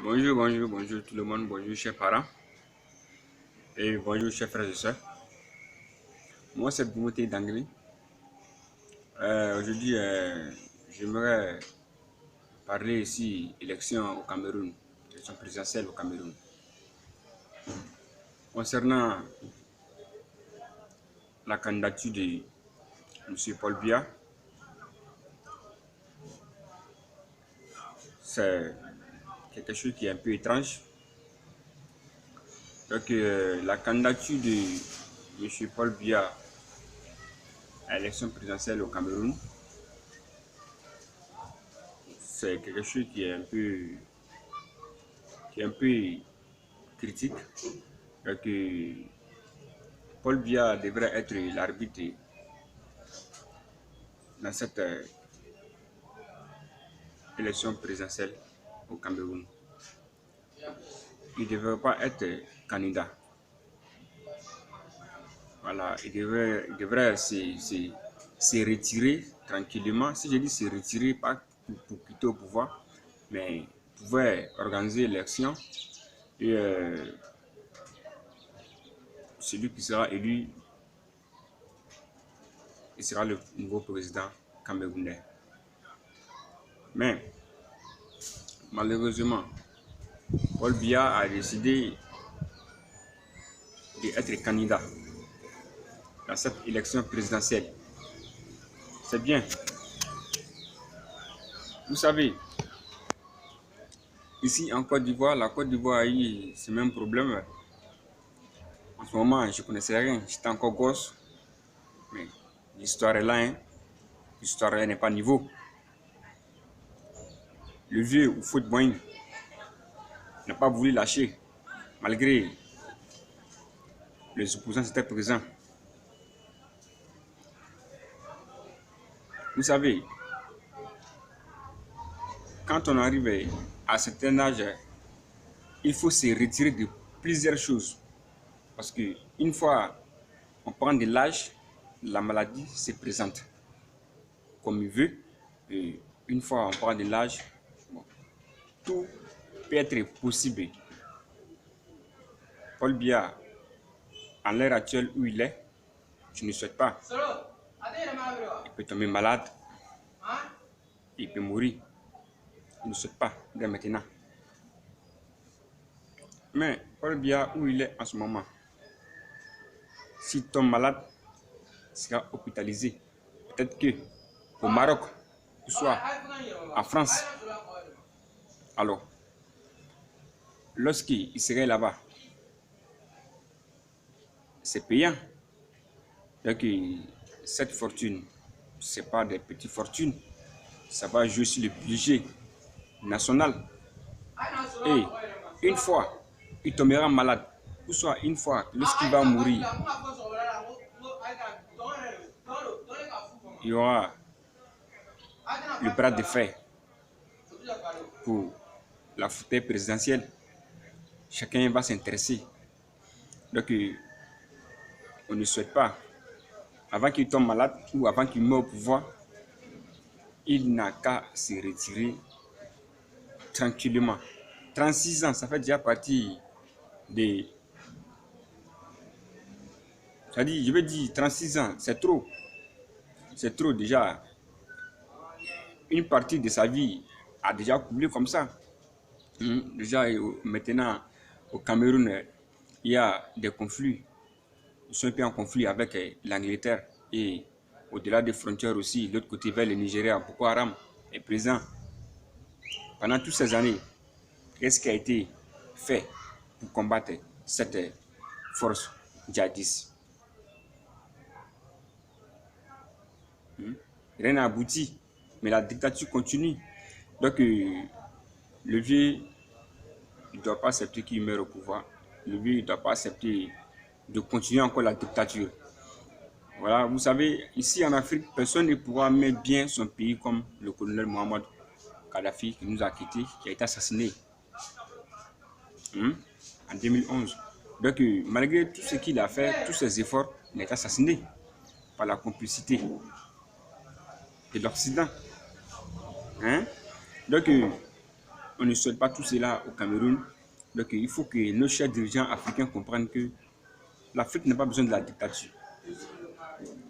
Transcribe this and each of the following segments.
Bonjour tout le monde, bonjour chers parents et bonjour chers frères et sœurs. Moi c'est Boumoté d'Angli. Aujourd'hui, j'aimerais parler ici élection au Cameroun, élection présidentielle au Cameroun. Concernant la candidature de M. Paul Biya, c'est quelque chose qui est un peu étrange. Donc, la candidature de M. Paul Biya à l'élection présidentielle au Cameroun, c'est quelque chose qui est un peu critique. Donc, Paul Biya devrait être l'arbitre dans cette élection présidentielle au Cameroun. Il ne devrait pas être candidat. Voilà, il devrait se retirer tranquillement. Si je dis se retirer, pas pour quitter au pouvoir, mais il pouvait organiser l'élection et celui qui sera élu, il sera le nouveau président camerounais. Mais malheureusement, Paul Biya a décidé d'être candidat dans cette élection présidentielle. C'est bien. Vous savez, ici en Côte d'Ivoire, la Côte d'Ivoire a eu ce même problème. En ce moment, je ne connaissais rien, j'étais encore gosse. Mais l'histoire est là, hein. L'histoire n'est pas niveau. Le vieux Houphouët Boigny n'a pas voulu lâcher, malgré les opposants étaient présents. Vous savez, quand on arrive à un certain âge, il faut se retirer de plusieurs choses. Parce qu'une fois on prend de l'âge, la maladie se présente comme il veut. Et une fois on prend de l'âge, bon, tout peut être possible. Paul Biya, à l'heure actuelle où il est, je ne souhaite pas. Il peut tomber malade, il peut mourir. Je ne souhaite pas dès maintenant. Mais Paul Biya, où il est en ce moment, s'il tombe malade, il sera hospitalisé. Peut-être qu'au Maroc, ou soit en France. Alors, lorsqu'il serait là-bas, c'est payant. Donc, cette fortune, ce n'est pas des petites fortunes. Ça va jouer sur le budget national. Et une fois, il tombera malade, ou soit une fois, lorsqu'il va mourir, il y aura le bras de fer pour la fauteuil présidentielle. Chacun va s'intéresser. Donc, on ne souhaite pas, avant qu'il tombe malade ou avant qu'il meure au pouvoir, il n'a qu'à se retirer tranquillement. 36 ans, ça fait déjà partie des... C'est-à-dire, je veux dire, 36 ans, c'est trop. C'est trop déjà. Une partie de sa vie a déjà coulé comme ça. Déjà, maintenant, au Cameroun, il y a des conflits. Ils sont un peu en conflit avec l'Angleterre. Et au-delà des frontières aussi, de l'autre côté vers le Nigeria, Boko Haram est présent. Pendant toutes ces années, qu'est-ce qui a été fait pour combattre cette force djihadiste? Rien n'a abouti, mais la dictature continue. Donc, le vieux ne doit pas accepter qu'il meure au pouvoir. Le vieux ne doit pas accepter de continuer encore la dictature. Voilà, vous savez, ici en Afrique, personne ne pourra mettre bien son pays comme le colonel Mohamed Kadhafi qui nous a quittés, qui a été assassiné en 2011. Donc, malgré tout ce qu'il a fait, tous ses efforts, il a été assassiné par la complicité de l'Occident. Donc, on ne souhaite pas tout cela au Cameroun. Donc il faut que nos chers dirigeants africains comprennent que l'Afrique n'a pas besoin de la dictature.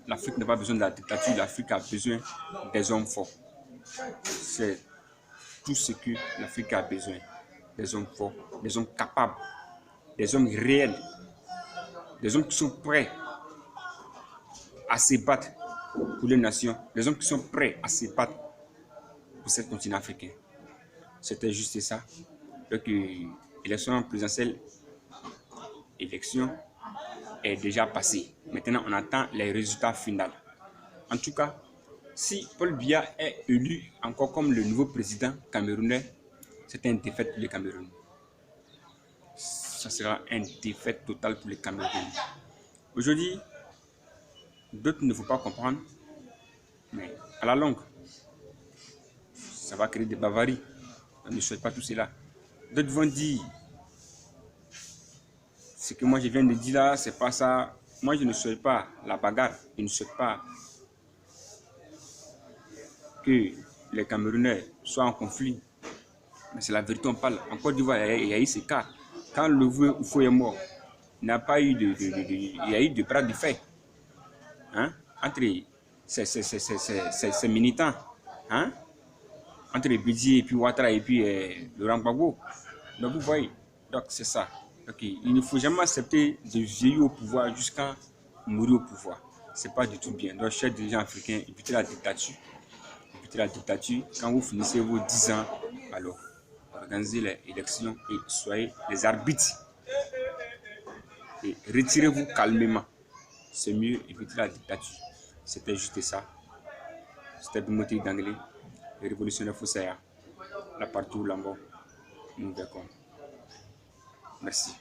L'Afrique n'a pas besoin de la dictature, l'Afrique a besoin des hommes forts. C'est tout ce que l'Afrique a besoin. Des hommes forts, des hommes capables, des hommes réels, des hommes qui sont prêts à se battre pour les nations, des hommes qui sont prêts à se battre pour ce continent africain. C'était juste ça. Donc, l'élection présidentielle, élection est déjà passée. Maintenant, on attend les résultats finaux. En tout cas, si Paul Biya est élu encore comme le nouveau président camerounais, c'est une défaite pour le Cameroun. Ça sera une défaite totale pour le Cameroun. Aujourd'hui, d'autres ne vont pas comprendre, mais à la longue, ça va créer des bavaries. On ne souhaite pas tout cela. D'autres vont dire, ce que moi je viens de dire là, c'est pas ça. Moi, je ne souhaite pas la bagarre. Je ne souhaite pas que les Camerounais soient en conflit. Mais c'est la vérité, on parle. En Côte d'Ivoire, il y a eu ces cas. Quand le Oufou est mort, il n'y a pas eu il y a eu de bras de fer, hein, entre ces militants, hein, entre Bidji et puis Ouattara et puis Laurent Gbagbo. Donc vous voyez, donc c'est ça. Donc, il ne faut jamais accepter de vieillir au pouvoir jusqu'à mourir au pouvoir. C'est pas du tout bien. Donc, chers dirigeants africains, évitez la dictature. Évitez la dictature. Quand vous finissez vos 10 ans, alors organisez les élections et soyez les arbitres. Et retirez-vous calmement. C'est mieux, éviter la dictature. C'était juste ça. C'était Bimoti d'anglais, le révolutionnaire Foussaya. Là partout, là-bas, nous verrons. Merci.